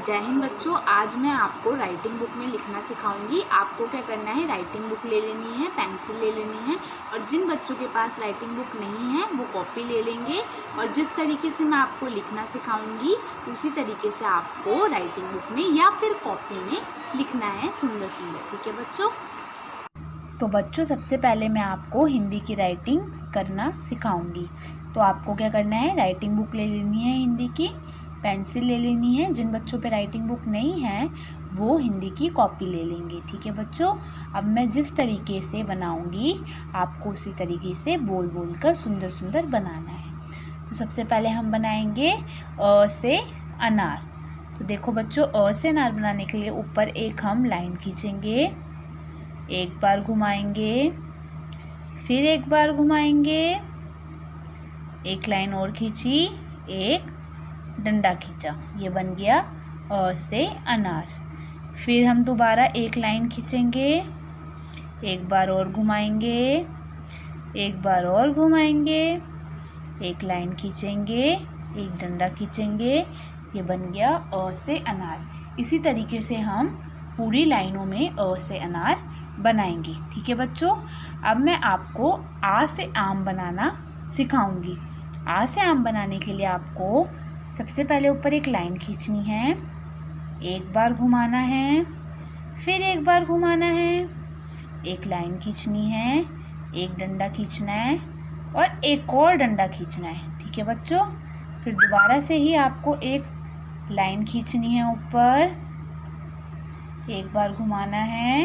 जय हिंद बच्चों। आज मैं आपको राइटिंग बुक में लिखना सिखाऊंगी। आपको क्या करना है, राइटिंग बुक ले लेनी है, पेंसिल ले लेनी है, और जिन बच्चों के पास राइटिंग बुक नहीं है वो कॉपी ले लेंगे। और जिस तरीके से मैं आपको लिखना सिखाऊंगी उसी तरीके से आपको राइटिंग बुक में या फिर कॉपी में लिखना है सुंदर सुंदर। ठीक है बच्चों। तो बच्चों, सबसे पहले मैं आपको हिंदी की राइटिंग करना सिखाऊंगी। तो आपको क्या करना है, राइटिंग बुक ले लेनी है हिंदी की, पेंसिल ले लेनी है। जिन बच्चों पे राइटिंग बुक नहीं है वो हिंदी की कॉपी ले लेंगे। ठीक है बच्चों। अब मैं जिस तरीके से बनाऊंगी आपको उसी तरीके से बोल बोल कर सुंदर सुंदर बनाना है। तो सबसे पहले हम बनाएंगे अ से अनार। तो देखो बच्चों, अ से अनार बनाने के लिए ऊपर एक हम लाइन खींचेंगे, एक बार घुमाएंगे, फिर एक बार घुमाएंगे, एक लाइन और खींची, एक डंडा खींचा, ये बन गया अ से अनार। फिर हम दोबारा एक लाइन खींचेंगे, एक बार और घुमाएंगे, एक बार और घुमाएंगे, एक लाइन खींचेंगे, एक डंडा खींचेंगे, ये बन गया अ से अनार। इसी तरीके से हम पूरी लाइनों में अ से अनार बनाएंगे। ठीक है बच्चों। अब मैं आपको आ से आम बनाना सिखाऊंगी। आ से आम बनाने के लिए आपको सबसे पहले ऊपर एक लाइन खींचनी है, एक बार घुमाना है, फिर एक बार घुमाना है, एक लाइन खींचनी है, एक डंडा खींचना है और एक और डंडा खींचना है। ठीक है बच्चों। फिर दोबारा से ही आपको एक लाइन खींचनी है ऊपर, एक बार घुमाना है,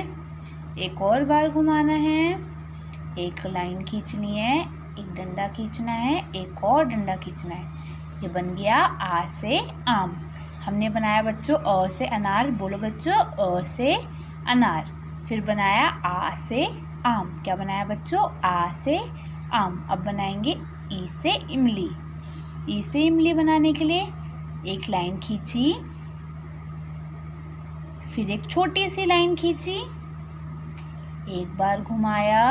एक और बार घुमाना है, एक लाइन खींचनी है, एक डंडा खींचना है, एक और डंडा खींचना है। ये बन गया आ से आम। हमने बनाया बच्चों अ से अनार। बोलो बच्चों, अ से अनार। फिर बनाया आ से आम। क्या बनाया बच्चों, आ से आम। अब बनाएंगे ई से इमली। ई से इमली बनाने के लिए एक लाइन खींची, फिर एक छोटी सी लाइन खींची, एक बार घुमाया,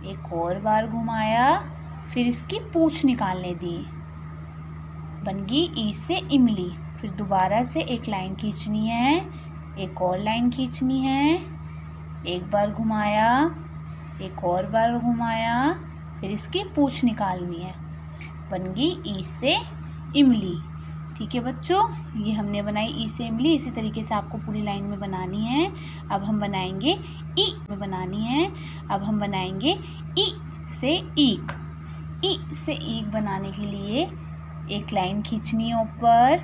एक और बार घुमाया, फिर इसकी पूंछ निकालने दी, बन गई ई से इमली। फिर दोबारा से एक लाइन खींचनी है, एक और लाइन खींचनी है, एक बार घुमाया, एक और बार घुमाया, फिर इसकी पूंछ निकालनी है, बन गई ई से इमली। ठीक है बच्चों, ये हमने बनाई ई से इमली। इसी तरीके से आपको पूरी लाइन में बनानी है। अब हम बनाएंगे ई में बनानी है। अब हम बनाएंगे ई से ईक। ई से ईक बनाने के लिए एक लाइन खींचनी है ऊपर,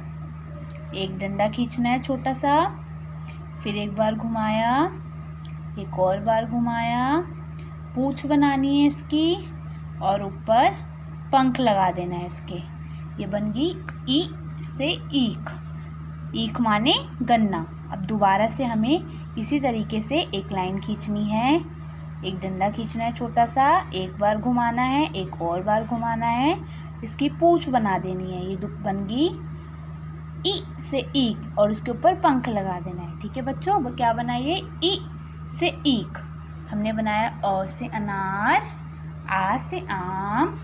एक डंडा खींचना है छोटा सा, फिर एक बार घुमाया, एक और बार घुमाया, पूंछ बनानी है इसकी और ऊपर पंख लगा देना है इसके। ये बन गई ई से ईक। ईक माने गन्ना। अब दोबारा से हमें इसी तरीके से एक लाइन खींचनी है, एक डंडा खींचना है छोटा सा, एक बार घुमाना है, एक और बार घुमाना है, इसकी पूंछ बना देनी है। ये बन गई ई से ईक और उसके ऊपर पंख लगा देना है। ठीक है बच्चों। अब क्या बनाइए, ई से ईक। हमने बनाया अ से अनार, आ से आम,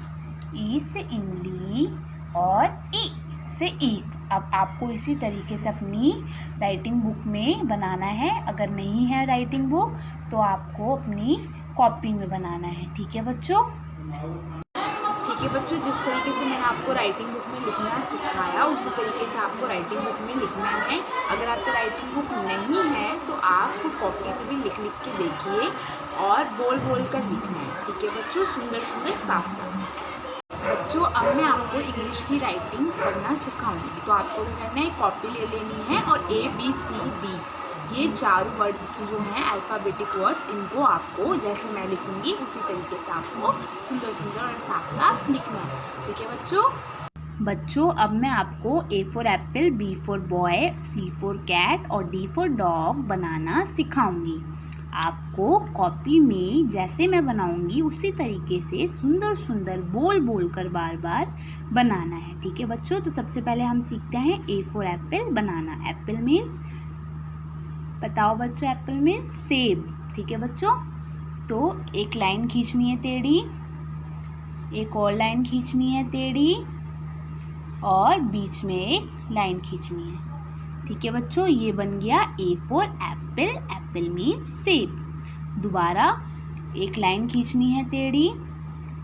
ई से इमली और ई से ईक। अब आपको इसी तरीके से अपनी राइटिंग बुक में बनाना है। अगर नहीं है राइटिंग बुक तो आपको अपनी कॉपी में बनाना है। ठीक है बच्चों। ठीक है बच्चों, जिस तरीके से मैंने आपको राइटिंग बुक में लिखना सिखाया उसी तरीके से आपको राइटिंग बुक में लिखना है। अगर आपकी राइटिंग बुक नहीं है तो आप कॉपी पे भी लिख लिख के देखिए और बोल बोल कर लिखना है। ठीक है बच्चों, सुंदर सुंदर साफ साफ। बच्चों, अब मैं आपको इंग्लिश की राइटिंग करना सिखाऊंगी। तो आपको क्या करना है, कॉपी ले लेनी है और ABCD ये 4 वर्ड्स जो हैं अल्फ़ाबेटिक वर्ड्स, इनको आपको जैसे मैं लिखूंगी उसी तरीके से आपको सुंदर सुंदर और साफ साफ लिखना है। ठीक है बच्चों, अब मैं आपको A for apple, B for boy, C for cat और D फॉर डॉग बनाना सिखाऊंगी। आपको कॉपी में जैसे मैं बनाऊंगी उसी तरीके से सुंदर सुंदर बोल बोल कर बार बार बनाना है। ठीक है बच्चों। तो सबसे पहले हम सीखते हैं A for apple banana. Apple means, बताओ बच्चों, एप्पल मीन्स सेब। ठीक है बच्चों। तो एक लाइन खींचनी है टेढ़ी, एक और लाइन खींचनी है टेढ़ी और बीच में एक लाइन खींचनी है। ठीक है बच्चों, ये बन गया A for Apple, Apple means सेब। दोबारा एक लाइन खींचनी है टेढ़ी,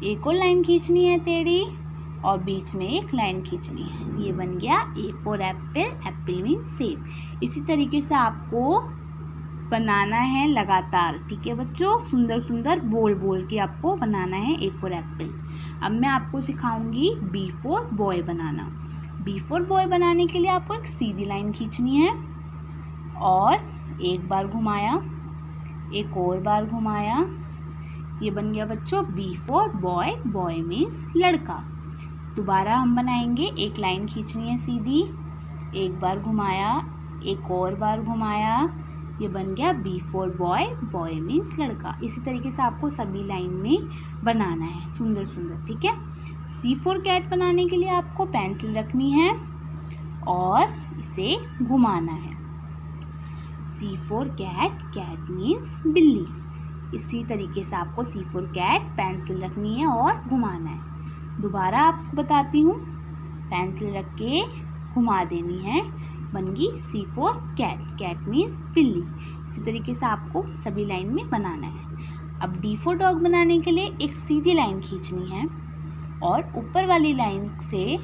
एक और लाइन खींचनी है टेढ़ी और बीच में एक लाइन खींचनी है। ये बन गया A for Apple, Apple means सेब। इसी तरीके से आपको बनाना है लगातार। ठीक है बच्चों, सुंदर सुंदर बोल बोल के आपको बनाना है A फॉर एप्पल। अब मैं आपको सिखाऊंगी B for boy banana. B for boy बनाने के लिए आपको एक सीधी लाइन खींचनी है और एक बार घुमाया, एक और बार घुमाया। ये बन गया बच्चों B for boy, boy means लड़का। दोबारा हम बनाएंगे, एक लाइन खींचनी है सीधी, एक बार घुमाया, एक और बार घुमाया। ये बन गया B for boy, boy means लड़का। इसी तरीके से आपको सभी लाइन में बनाना है सुंदर सुंदर। ठीक है। C फॉर कैट बनाने के लिए आपको पेंसिल रखनी है और इसे घुमाना है। C for cat, cat means बिल्ली। इसी तरीके से आपको C फॉर कैट पेंसिल रखनी है और घुमाना है। दोबारा आपको बताती हूँ, पेंसिल रख के घुमा देनी है, बन गई C for cat, cat means बिल्ली। इसी तरीके से आपको सभी लाइन में बनाना है। अब D फॉर डॉग बनाने के लिए एक सीधी लाइन खींचनी है और ऊपर वाली लाइन से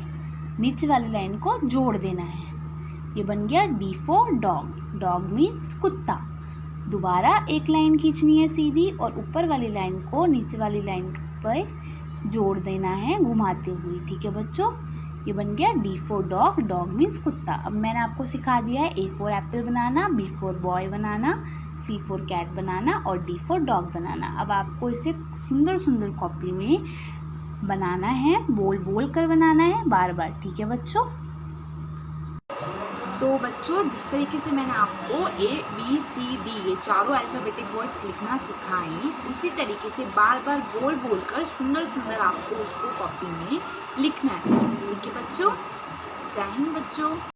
नीचे वाली लाइन को जोड़ देना है। ये बन गया D for dog, dog means कुत्ता। दोबारा एक लाइन खींचनी है सीधी और ऊपर वाली लाइन को नीचे वाली लाइन पर जोड़ देना है घुमाते हुए। ठीक है बच्चों, ये बन गया D for dog, dog means कुत्ता। अब मैंने आपको सिखा दिया है A फॉर एप्पल बनाना, B फॉर बॉय बनाना, C फॉर कैट बनाना और D फॉर डॉग बनाना। अब आपको इसे सुंदर सुंदर कॉपी में बनाना है, बोल बोल कर बनाना है बार बार। ठीक है बच्चों। तो बच्चों, जिस तरीके से मैंने आपको A B C D ये चारों अल्फ़ाबेटिक वर्ड्स लिखना सिखाए, उसी तरीके से बार बार बोल बोल कर सुंदर सुंदर आपको उसको कॉपी में लिखना है। ठीक है बच्चों। जय हिंद बच्चों।